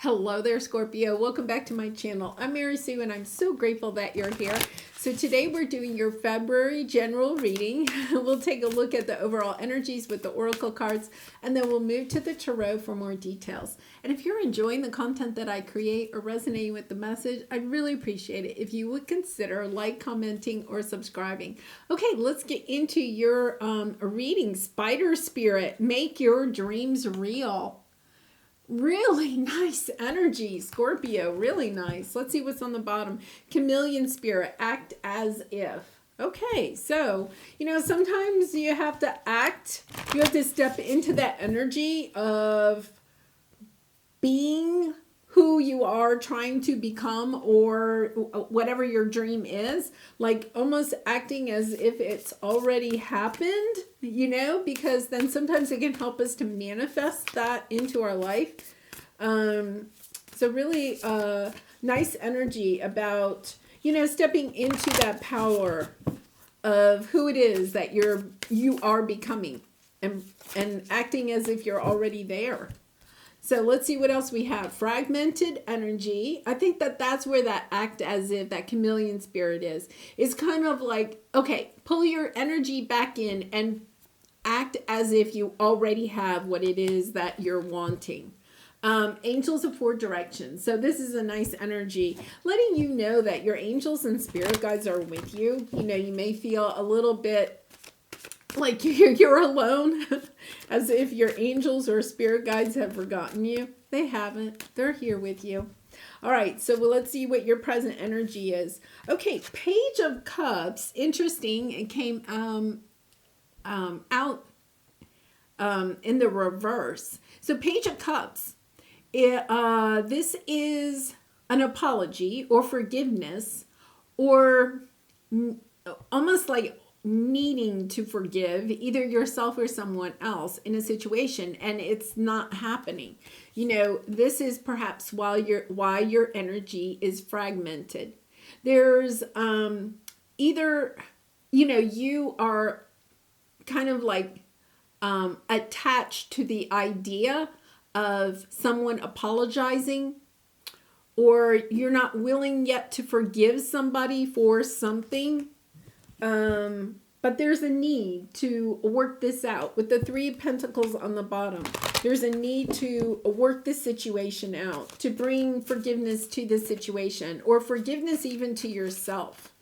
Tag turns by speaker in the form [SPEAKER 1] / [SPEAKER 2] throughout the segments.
[SPEAKER 1] Hello there, Scorpio. Welcome back to my channel. I'm Mary Sue, and I'm so grateful that you're here. So today we're doing your February general reading. We'll take a look at the overall energies with the oracle cards, and then we'll move to the tarot for more details. And if you're enjoying the content that I create or resonating with the message, I'd really appreciate it if you would consider like, commenting, or subscribing. Okay, let's get into your reading. Spider Spirit, make your dreams real. Really nice energy, Scorpio. Really nice. Let's see what's on the bottom. Chameleon Spirit, act as if. Okay, so, sometimes you have to act. You have to step into that energy of being who you are trying to become, or whatever your dream is, like almost acting as if it's already happened, because then sometimes it can help us to manifest that into our life. So really nice energy about, stepping into that power of who it is that you are becoming, and acting as if you're already there. So let's see what else we have. Fragmented energy. I think that's where that act as if, that chameleon spirit is. It's kind of like, okay, pull your energy back in and act as if you already have what it is that you're wanting. Angels of four directions. So this is a nice energy, letting you know that your angels and spirit guides are with you. You may feel a little bit like you're alone, as if your angels or spirit guides have forgotten you. They haven't. They're here with you. All right, so let's see what your present energy is. Okay, Page of Cups. Interesting. It came out in the reverse. So Page of Cups. This is an apology or forgiveness, or almost like needing to forgive either yourself or someone else in a situation, and it's not happening. This is perhaps why your energy is fragmented. There's either you are kind of like attached to the idea of someone apologizing, or you're not willing yet to forgive somebody for something. But there's a need to work this out. With the Three of Pentacles on the bottom, there's a need to work this situation out, to bring forgiveness to the situation, or forgiveness even to yourself,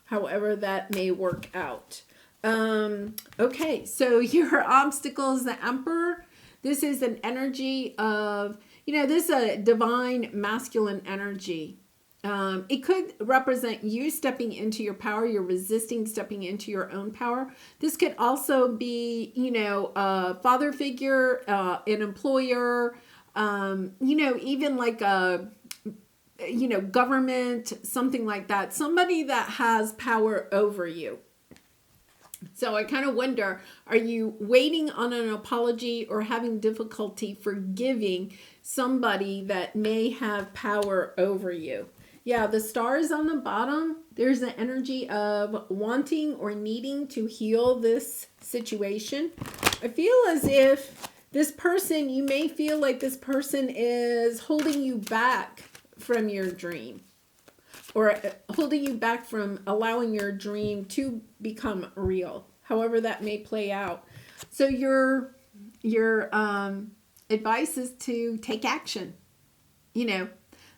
[SPEAKER 1] however that may work out. Okay, so your obstacle is the Emperor. This is an energy of, this is a divine masculine energy. It could represent you stepping into your power. You're resisting stepping into your own power. This could also be, a father figure, an employer, even like a, government, something like that. Somebody that has power over you. So I kind of wonder, are you waiting on an apology or having difficulty forgiving somebody that may have power over you? Yeah, the stars on the bottom, there's an energy of wanting or needing to heal this situation. I feel as if this person, you may feel like this person is holding you back from your dream, or holding you back from allowing your dream to become real, however that may play out. So your advice is to take action.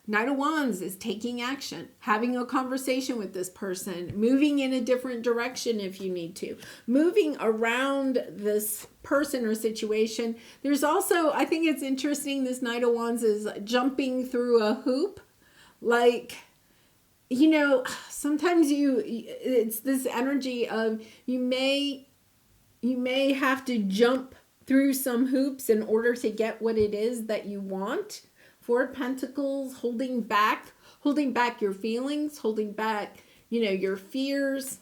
[SPEAKER 1] Knight of Wands is taking action, having a conversation with this person, moving in a different direction if you need to, moving around this person or situation. There's also, I think it's interesting, this Knight of Wands is jumping through a hoop. Like, sometimes it's this energy of you may have to jump through some hoops in order to get what it is that you want. Four of Pentacles, holding back your feelings, holding back, your fears,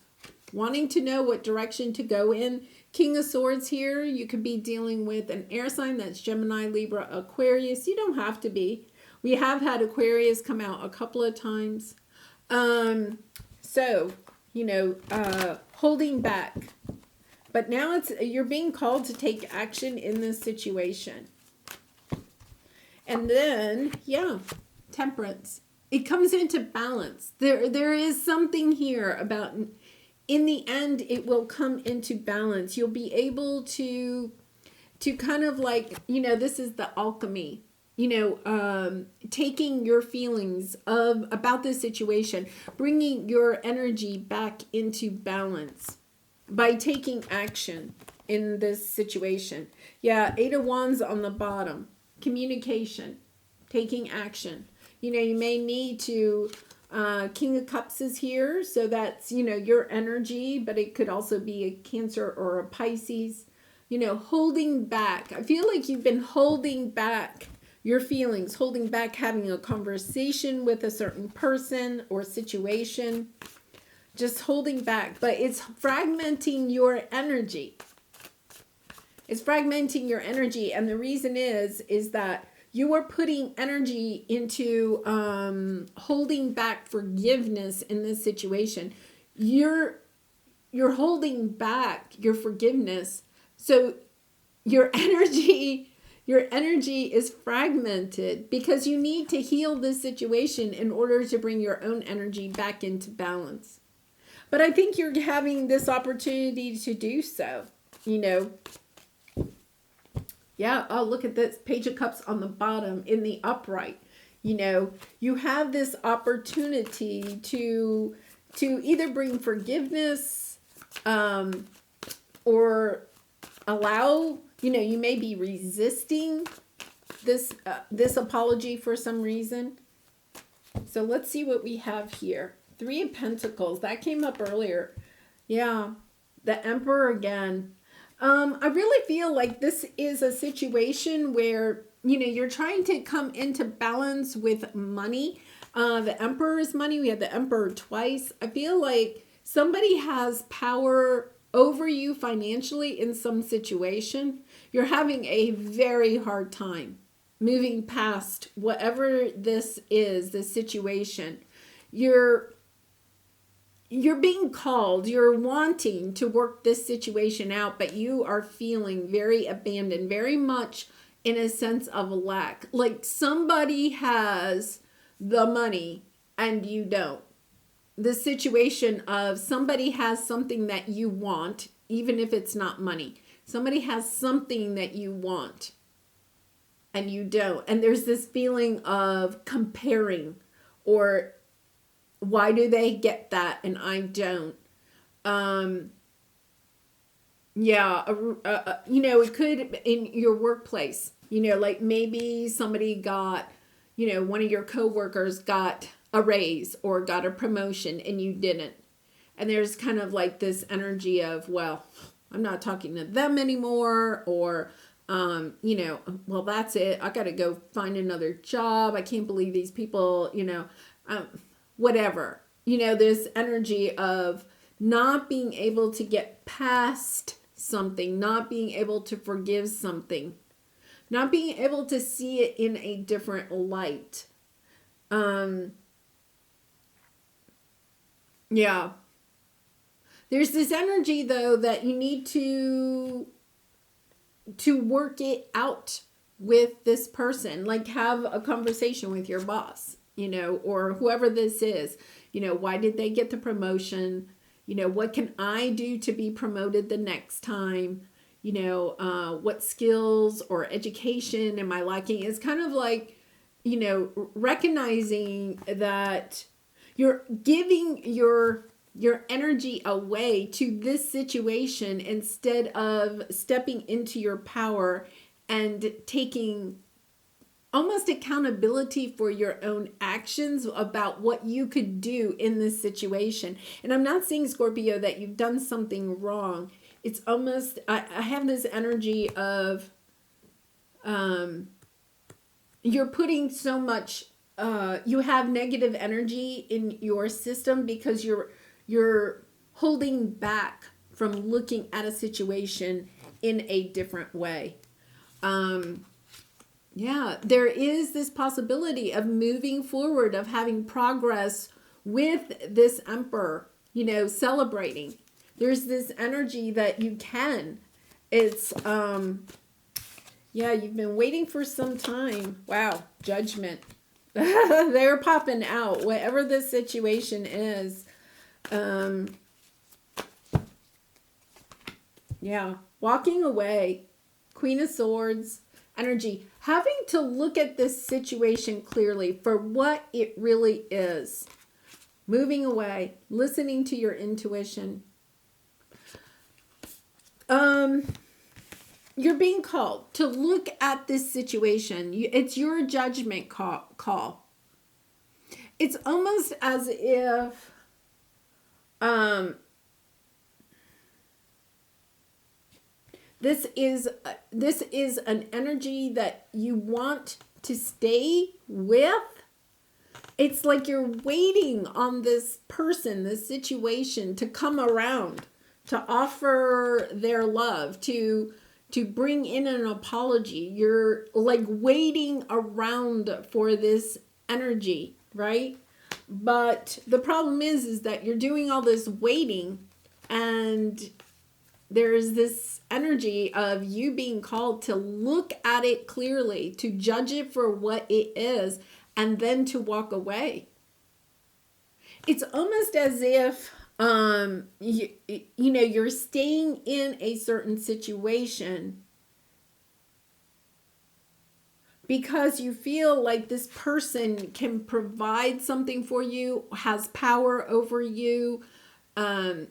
[SPEAKER 1] wanting to know what direction to go in. King of Swords here, you could be dealing with an air sign that's Gemini, Libra, Aquarius. You don't have to be. We have had Aquarius come out a couple of times. So, holding back. But now you're being called to take action in this situation. And then, yeah, temperance. It comes into balance. There is something here about, in the end, it will come into balance. You'll be able to kind of like, this is the alchemy, taking your feelings about this situation, bringing your energy back into balance by taking action in this situation. Yeah, Eight of Wands on the bottom. Communication, taking action. You may need to, King of Cups is here, so that's, your energy, but it could also be a Cancer or a Pisces. Holding back. I feel like you've been holding back your feelings, holding back having a conversation with a certain person or situation, just holding back, but it's fragmenting your energy. It's fragmenting your energy, and the reason is that you are putting energy into holding back forgiveness in this situation. You're holding back your forgiveness, so your energy is fragmented because you need to heal this situation in order to bring your own energy back into balance. But I think you're having this opportunity to do so, Yeah, oh, look at this Page of Cups on the bottom in the upright. You have this opportunity to either bring forgiveness or allow, you may be resisting this apology for some reason. So let's see what we have here. Three of Pentacles, that came up earlier. Yeah, the Emperor again. I really feel like this is a situation where, you're trying to come into balance with money. The Emperor's money, we had the Emperor twice. I feel like somebody has power over you financially in some situation. You're having a very hard time moving past whatever this is, this situation. You're being called, you're wanting to work this situation out, but you are feeling very abandoned, very much in a sense of lack. Like somebody has the money and you don't. The situation of somebody has something that you want, even if it's not money. Somebody has something that you want and you don't. And there's this feeling of comparing, or why do they get that and I don't? It could in your workplace, like maybe somebody got, one of your coworkers got a raise or got a promotion and you didn't. And there's kind of like this energy of, well, I'm not talking to them anymore, or, well, that's it. I got to go find another job. I can't believe these people, whatever. This energy of not being able to get past something, not being able to forgive something, not being able to see it in a different light. Yeah. There's this energy, though, that you need to work it out with this person. Like have a conversation with your boss, or whoever this is. Why did they get the promotion? What can I do to be promoted the next time? What skills or education am I lacking? It's kind of like, recognizing that you're giving your energy away to this situation instead of stepping into your power and taking almost accountability for your own actions about what you could do in this situation. And I'm not saying, Scorpio, that you've done something wrong. It's almost, I have this energy of you're putting so much, you have negative energy in your system because you're holding back from looking at a situation in a different way. Yeah, there is this possibility of moving forward, of having progress with this Emperor, celebrating. There's this energy that you can. It's, Yeah, you've been waiting for some time. Wow, judgment. They're popping out. Whatever this situation is. Yeah, walking away. Queen of Swords energy. Having to look at this situation clearly for what it really is. Moving away. Listening to your intuition. You're being called to look at this situation. It's your judgment call. It's almost as if this is an energy that you want to stay with. It's like you're waiting on this person, this situation to come around, to offer their love, to bring in an apology. You're like waiting around for this energy, right? But the problem is that you're doing all this waiting, and there's this energy of you being called to look at it clearly, to judge it for what it is, and then to walk away. It's almost as if you're staying in a certain situation because you feel like this person can provide something for you, has power over you. There's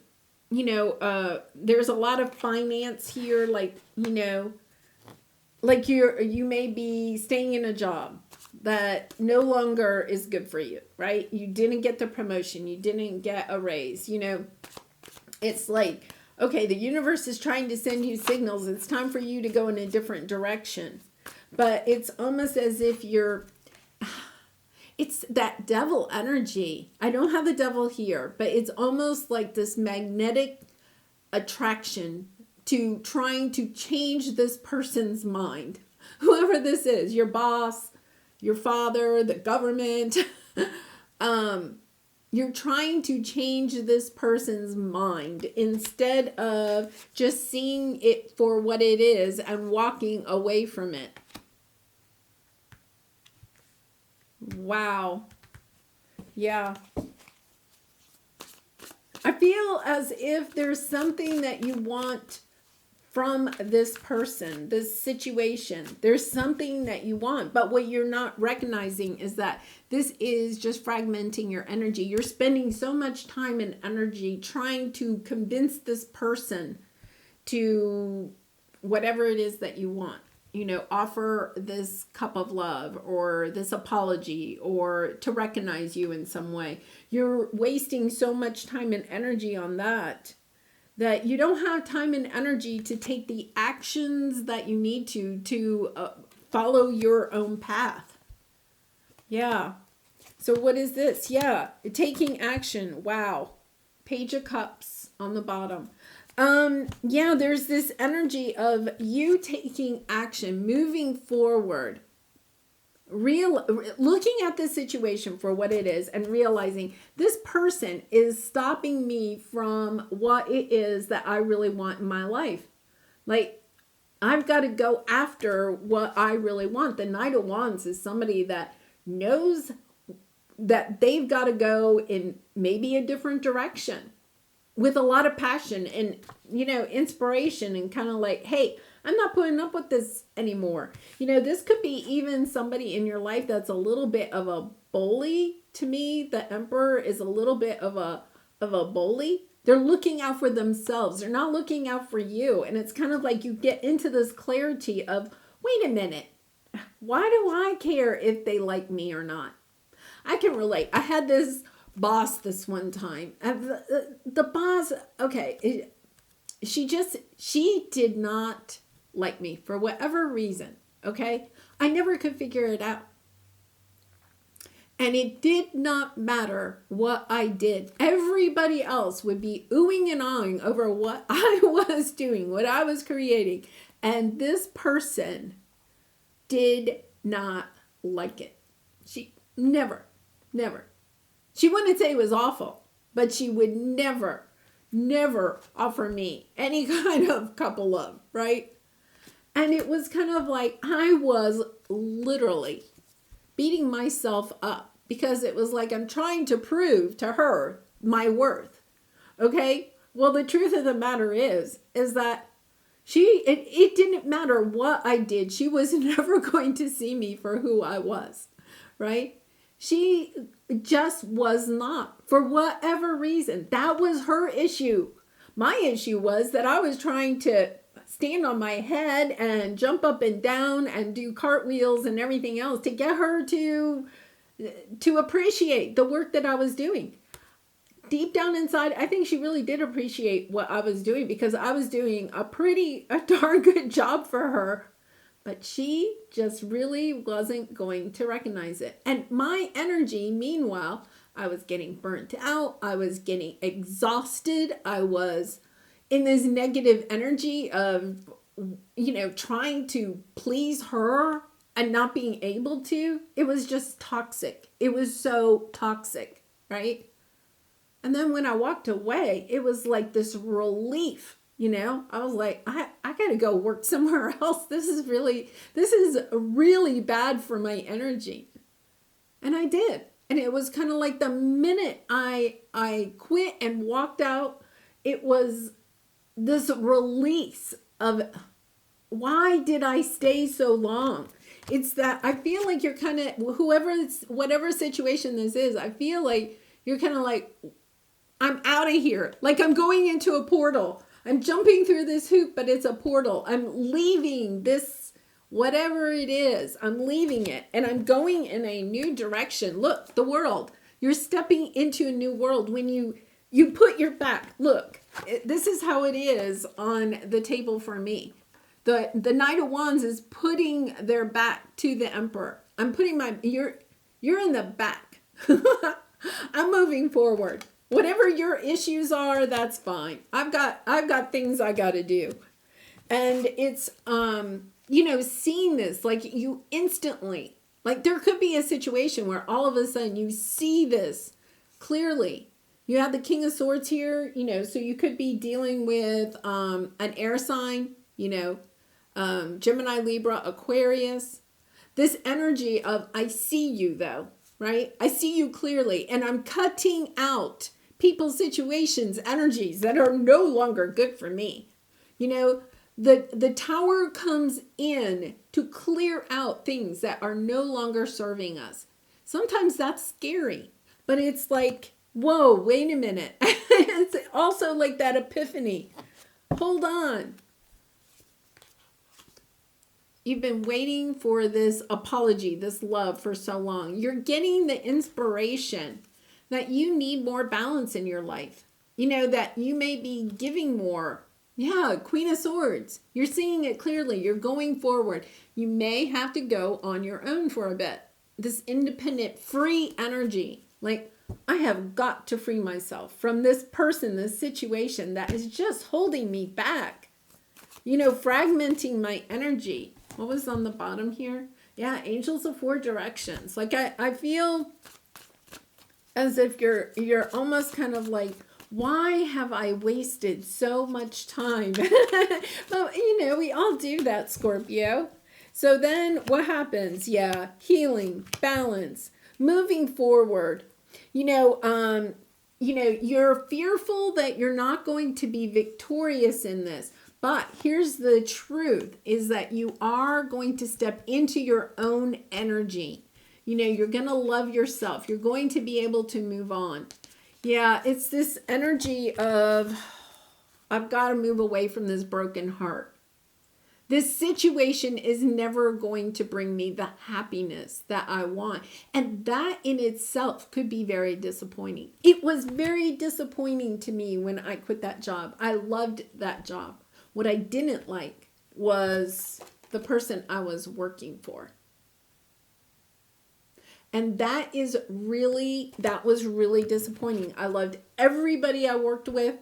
[SPEAKER 1] a lot of finance here, like you may be staying in a job that no longer is good for you, right? You didn't get the promotion. You didn't get a raise. It's like, okay, the universe is trying to send you signals. It's time for you to go in a different direction. But it's almost as if it's that devil energy. I don't have the devil here, but it's almost like this magnetic attraction to trying to change this person's mind. Whoever this is, your boss, your father, the government, you're trying to change this person's mind instead of just seeing it for what it is and walking away from it. Wow. Yeah. I feel as if there's something that you want from this person, this situation. There's something that you want, but what you're not recognizing is that this is just fragmenting your energy. You're spending so much time and energy trying to convince this person to whatever it is that you want. Offer this cup of love or this apology or to recognize you in some way. You're wasting so much time and energy on that you don't have time and energy to take the actions that you need to follow your own path. Yeah. So what is this? Yeah. Taking action. Wow. Page of Cups on the bottom. Yeah, there's this energy of you taking action, moving forward, looking at the situation for what it is and realizing this person is stopping me from what it is that I really want in my life. Like, I've got to go after what I really want. The Knight of Wands is somebody that knows that they've got to go in maybe a different direction with a lot of passion and, inspiration, and kind of like, hey, I'm not putting up with this anymore. This could be even somebody in your life that's a little bit of a bully. To me, the Emperor is a little bit of a bully. They're looking out for themselves. They're not looking out for you. And it's kind of like you get into this clarity of, wait a minute, why do I care if they like me or not? I can relate. I had this boss this one time. The boss, okay, she did not like me for whatever reason, okay? I never could figure it out. And it did not matter what I did. Everybody else would be oohing and ahhing over what I was doing, what I was creating. And this person did not like it. She never. She wouldn't say it was awful, but she would never offer me any kind of couple love, right? And it was kind of like I was literally beating myself up because it was like I'm trying to prove to her my worth. Okay? Well, the truth of the matter is that it didn't matter what I did. She was never going to see me for who I was, right? She just was not, for whatever reason. That was her issue. My issue was that I was trying to stand on my head and jump up and down and do cartwheels and everything else to get her to appreciate the work that I was doing. Deep down inside, I think she really did appreciate what I was doing because I was doing a darn good job for her. But she just really wasn't going to recognize it. And my energy, meanwhile, I was getting burnt out. I was getting exhausted. I was in this negative energy of, trying to please her and not being able to. It was just toxic. It was so toxic, right? And then when I walked away, it was like this relief, I was like, I got to go work somewhere else. This is really bad for my energy. And I did. And it was kind of like the minute I quit and walked out, it was this release of why did I stay so long? It's that I feel like you're kind of, whatever situation this is, I feel like you're kind of like, I'm out of here. Like I'm going into a portal. I'm jumping through this hoop, but it's a portal. I'm leaving this, whatever it is, I'm leaving it. And I'm going in a new direction. Look, the world. You're stepping into a new world. When you put your back, look, this is how it is on the table for me. The Knight of Wands is putting their back to the Emperor. I'm putting you're in the back. I'm moving forward. Whatever your issues are, that's fine. I've got things I got to do. And it's, seeing this, like you instantly, like there could be a situation where all of a sudden you see this clearly. You have the King of Swords here, so you could be dealing with an air sign, Gemini, Libra, Aquarius. This energy of, I see you though, right? I see you clearly, and I'm cutting out people's situations, energies that are no longer good for me. The Tower comes in to clear out things that are no longer serving us. Sometimes that's scary, but it's like, whoa, wait a minute. It's also like that epiphany. Hold on. You've been waiting for this apology, this love for so long. You're getting the inspiration that you need more balance in your life. That you may be giving more. Yeah, Queen of Swords. You're seeing it clearly. You're going forward. You may have to go on your own for a bit. This independent, free energy. Like, I have got to free myself from this person, this situation that is just holding me back. Fragmenting my energy. What was on the bottom here? Yeah, Angels of Four Directions. Like, I feel as if you're almost kind of like, why have I wasted so much time? But, we all do that, Scorpio. So then what happens? Yeah, healing, balance, moving forward. You're fearful that you're not going to be victorious in this. But here's the truth, is that you are going to step into your own energy. You're going to love yourself. You're going to be able to move on. Yeah, it's this energy of, I've got to move away from this broken heart. This situation is never going to bring me the happiness that I want. And that in itself could be very disappointing. It was very disappointing to me when I quit that job. I loved that job. What I didn't like was the person I was working for. And that was really disappointing. I loved everybody I worked with.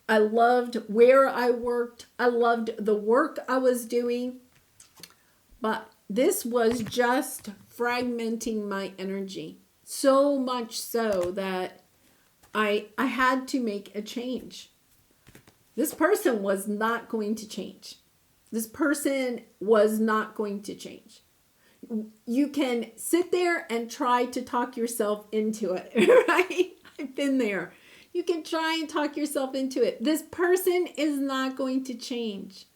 [SPEAKER 1] I loved where I worked. I loved the work I was doing. But this was just fragmenting my energy. So much so that I had to make a change. This person was not going to change. This person was not going to change. You can sit there and try to talk yourself into it, right? I've been there. You can try and talk yourself into it. This person is not going to change.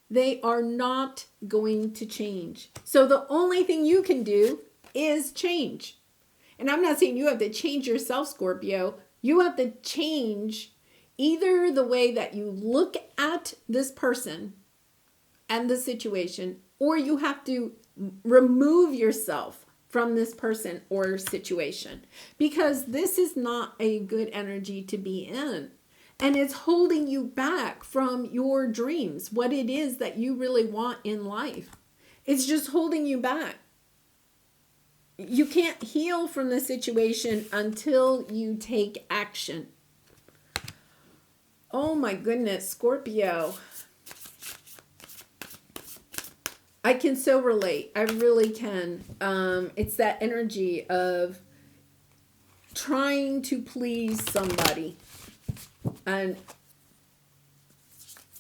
[SPEAKER 1] They are not going to change. So the only thing you can do is change. And I'm not saying you have to change yourself, Scorpio. You have to change either the way that you look at this person and the situation, or you have to remove yourself from this person or situation, because this is not a good energy to be in. And it's holding you back from your dreams, what it is that you really want in life. It's just holding you back. You can't heal from the situation until you take action. Oh my goodness, Scorpio. I can so relate. I really can. It's that energy of trying to please somebody. And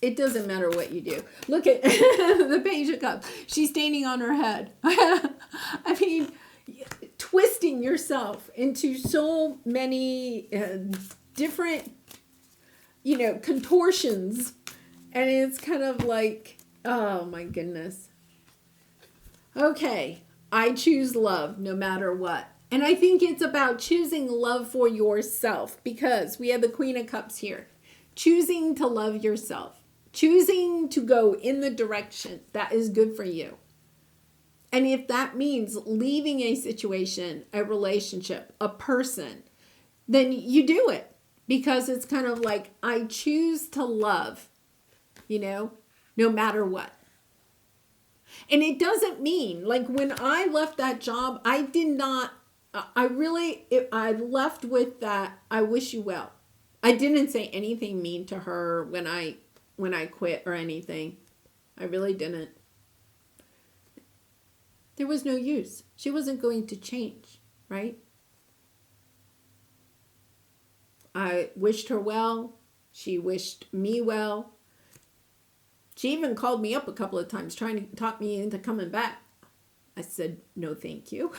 [SPEAKER 1] it doesn't matter what you do. Look at the Page of Cups. She's standing on her head. I mean, twisting yourself into so many different, contortions. And it's kind of like, oh my goodness. Okay, I choose love no matter what. And I think it's about choosing love for yourself, because we have the Queen of Cups here. Choosing to love yourself. Choosing to go in the direction that is good for you. And if that means leaving a situation, a relationship, a person, then you do it. Because it's kind of like, I choose to love, no matter what. And it doesn't mean, like when I left that job, I left with that, I wish you well. I didn't say anything mean to her when I quit or anything. I really didn't. There was no use. She wasn't going to change, right? I wished her well. She wished me well. She even called me up a couple of times trying to talk me into coming back. I said, no, thank you.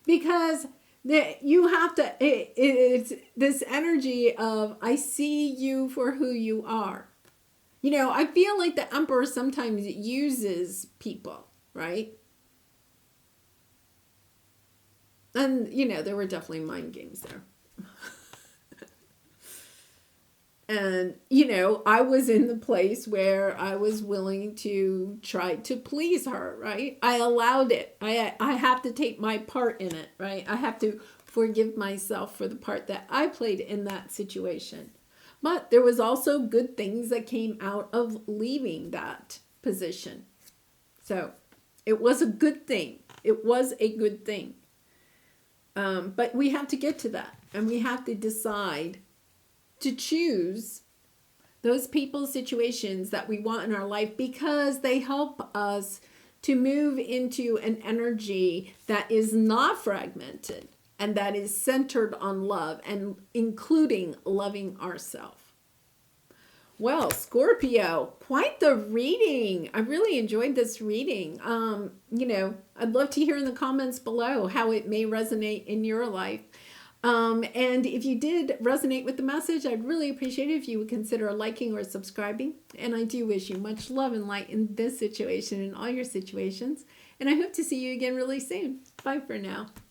[SPEAKER 1] Because you have to, it's this energy of, I see you for who you are. I feel like the Emperor sometimes uses people, right? And, there were definitely mind games there. And, I was in the place where I was willing to try to please her, right? I allowed it. I have to take my part in it, right? I have to forgive myself for the part that I played in that situation. But there was also good things that came out of leaving that position. So it was a good thing. It was a good thing. But we have to get to that. And we have to decide to choose those people, situations that we want in our life, because they help us to move into an energy that is not fragmented and that is centered on love, and including loving ourselves. Well, Scorpio, quite the reading. I really enjoyed this reading. I'd love to hear in the comments below how it may resonate in your life. And if you did resonate with the message, I'd really appreciate it if you would consider liking or subscribing. And I do wish you much love and light in this situation and all your situations. And I hope to see you again really soon. Bye for now.